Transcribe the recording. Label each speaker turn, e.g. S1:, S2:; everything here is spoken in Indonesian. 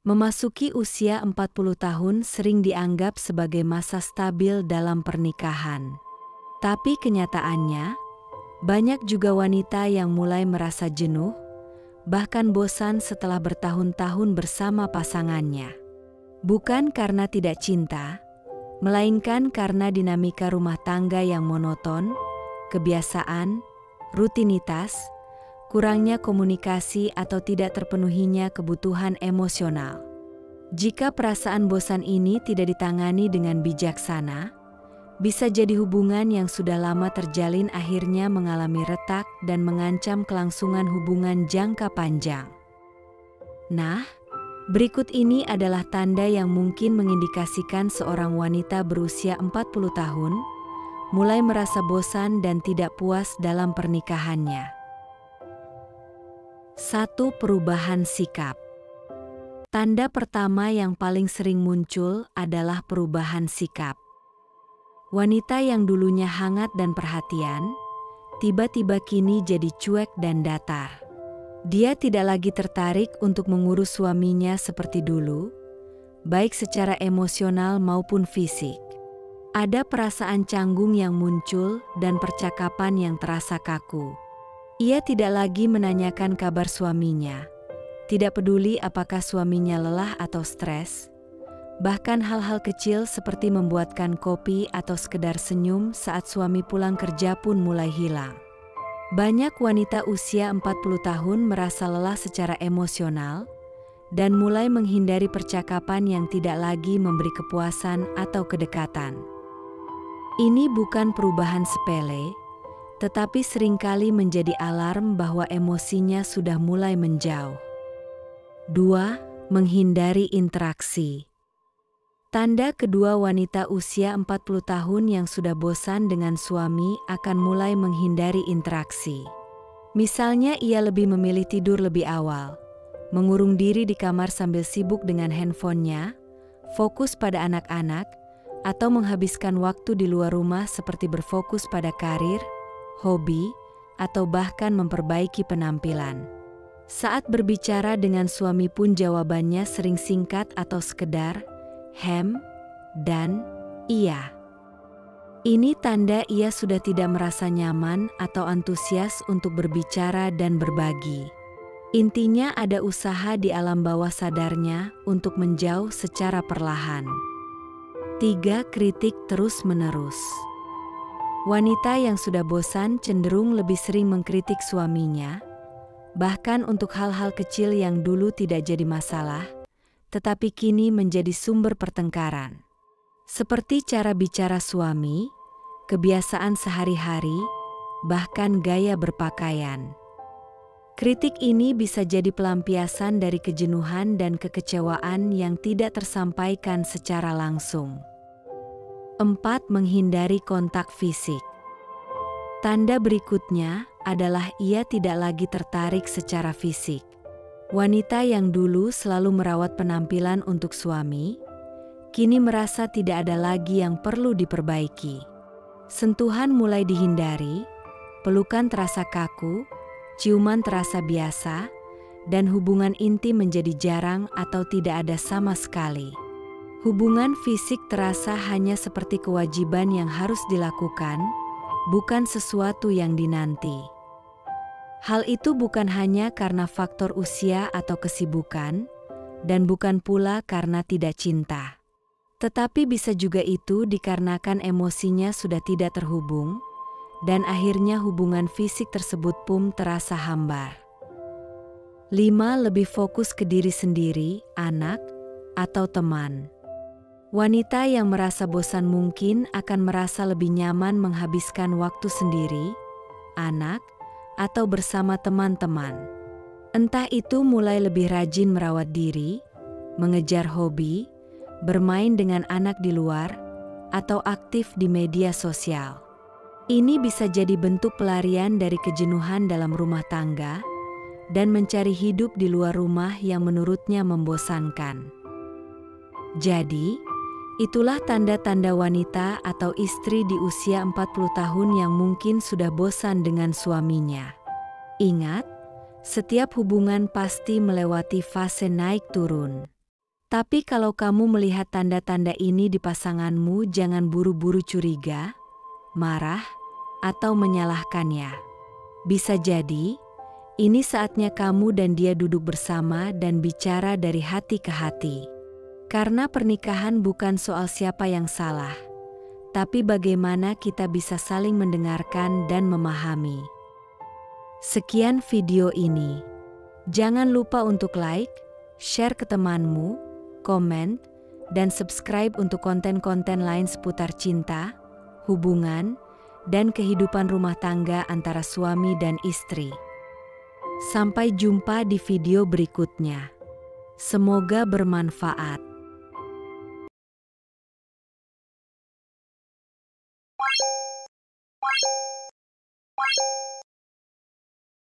S1: Memasuki usia 40 tahun sering dianggap sebagai masa stabil dalam pernikahan. Tapi kenyataannya, banyak juga wanita yang mulai merasa jenuh, bahkan bosan setelah bertahun-tahun bersama pasangannya. Bukan karena tidak cinta, melainkan karena dinamika rumah tangga yang monoton, kebiasaan, rutinitas, kurangnya komunikasi atau tidak terpenuhinya kebutuhan emosional. Jika perasaan bosan ini tidak ditangani dengan bijaksana, bisa jadi hubungan yang sudah lama terjalin akhirnya mengalami retak dan mengancam kelangsungan hubungan jangka panjang. Nah, berikut ini adalah tanda yang mungkin mengindikasikan seorang wanita berusia 40 tahun mulai merasa bosan dan tidak puas dalam pernikahannya. 1. Perubahan sikap. Tanda pertama yang paling sering muncul adalah perubahan sikap. Wanita yang dulunya hangat dan perhatian, tiba-tiba kini jadi cuek dan datar. Dia tidak lagi tertarik untuk mengurus suaminya seperti dulu, baik secara emosional maupun fisik. Ada perasaan canggung yang muncul dan percakapan yang terasa kaku. Ia tidak lagi menanyakan kabar suaminya, tidak peduli apakah suaminya lelah atau stres, bahkan hal-hal kecil seperti membuatkan kopi atau sekedar senyum saat suami pulang kerja pun mulai hilang. Banyak wanita usia 40 tahun merasa lelah secara emosional dan mulai menghindari percakapan yang tidak lagi memberi kepuasan atau kedekatan. Ini bukan perubahan sepele, tetapi seringkali menjadi alarm bahwa emosinya sudah mulai menjauh. 2. Menghindari interaksi. Tanda kedua wanita usia 40 tahun yang sudah bosan dengan suami akan mulai menghindari interaksi. Misalnya ia lebih memilih tidur lebih awal, mengurung diri di kamar sambil sibuk dengan handphonenya, fokus pada anak-anak, atau menghabiskan waktu di luar rumah seperti berfokus pada karir, hobi, atau bahkan memperbaiki penampilan. Saat berbicara dengan suami pun jawabannya sering singkat atau sekedar dan iya. Ini tanda ia sudah tidak merasa nyaman atau antusias untuk berbicara dan berbagi. Intinya ada usaha di alam bawah sadarnya untuk menjauh secara perlahan. 3. Kritik terus-menerus. Wanita yang sudah bosan cenderung lebih sering mengkritik suaminya, bahkan untuk hal-hal kecil yang dulu tidak jadi masalah, tetapi kini menjadi sumber pertengkaran. Seperti cara bicara suami, kebiasaan sehari-hari, bahkan gaya berpakaian. Kritik ini bisa jadi pelampiasan dari kejenuhan dan kekecewaan yang tidak tersampaikan secara langsung. 4. Menghindari kontak fisik. Tanda berikutnya adalah ia tidak lagi tertarik secara fisik. Wanita yang dulu selalu merawat penampilan untuk suami, kini merasa tidak ada lagi yang perlu diperbaiki. Sentuhan mulai dihindari, pelukan terasa kaku, ciuman terasa biasa, dan hubungan intim menjadi jarang atau tidak ada sama sekali. Hubungan fisik terasa hanya seperti kewajiban yang harus dilakukan, bukan sesuatu yang dinanti. Hal itu bukan hanya karena faktor usia atau kesibukan, dan bukan pula karena tidak cinta. Tetapi bisa juga itu dikarenakan emosinya sudah tidak terhubung, dan akhirnya hubungan fisik tersebut pun terasa hambar. 5. Lebih fokus ke diri sendiri, anak, atau teman. Wanita yang merasa bosan mungkin akan merasa lebih nyaman menghabiskan waktu sendiri, anak, atau bersama teman-teman. Entah itu mulai lebih rajin merawat diri, mengejar hobi, bermain dengan anak di luar, atau aktif di media sosial. Ini bisa jadi bentuk pelarian dari kejenuhan dalam rumah tangga dan mencari hidup di luar rumah yang menurutnya membosankan. Jadi, itulah tanda-tanda wanita atau istri di usia 40 tahun yang mungkin sudah bosan dengan suaminya. Ingat, setiap hubungan pasti melewati fase naik turun. Tapi kalau kamu melihat tanda-tanda ini di pasanganmu, jangan buru-buru curiga, marah, atau menyalahkannya. Bisa jadi, ini saatnya kamu dan dia duduk bersama dan bicara dari hati ke hati. Karena pernikahan bukan soal siapa yang salah, tapi bagaimana kita bisa saling mendengarkan dan memahami. Sekian video ini. Jangan lupa untuk like, share ke temanmu, komen, dan subscribe untuk konten-konten lain seputar cinta, hubungan, dan kehidupan rumah tangga antara suami dan istri. Sampai jumpa di video berikutnya. Semoga bermanfaat.